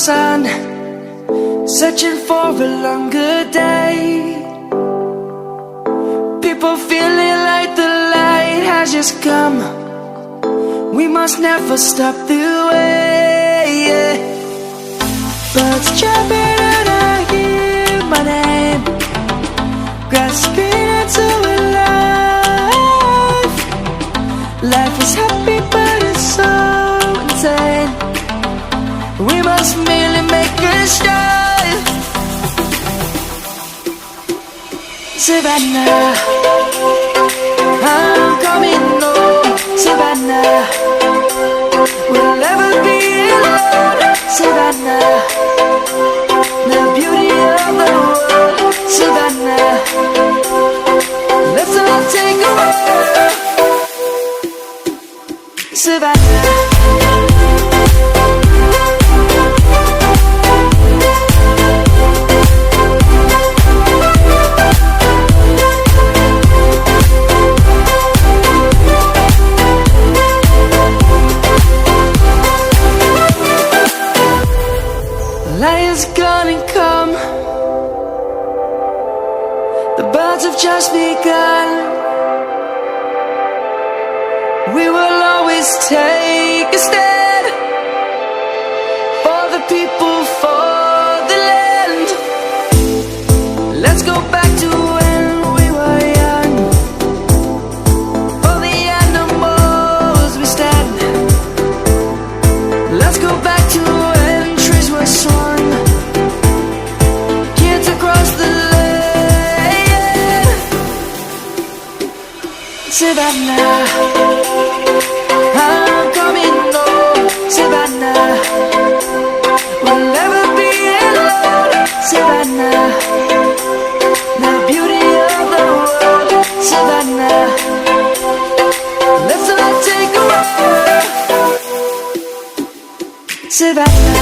sun, searching for a longer day. People feeling like the light has just come. We must never stop the way. Birds jumping and I hear my name, grasping into a life. Life is happy but it's so insane. We must merely make a start. Savannah, I'm coming home. Savannah, we'll never be alone. Savannah, the beauty of the world. Savannah, let's all take a walk. Savannah. Lion's gonna come. The birds have just begun. We will always take a stand for the people, for the land. Let's go back to when we were young. For the animals we stand. Let's go back to when trees were swung. Kids across the land. Savannah, I'm coming home. Savannah, we'll never be alone. Savannah, the beauty of the world. Savannah, let's all take a walk. Savannah.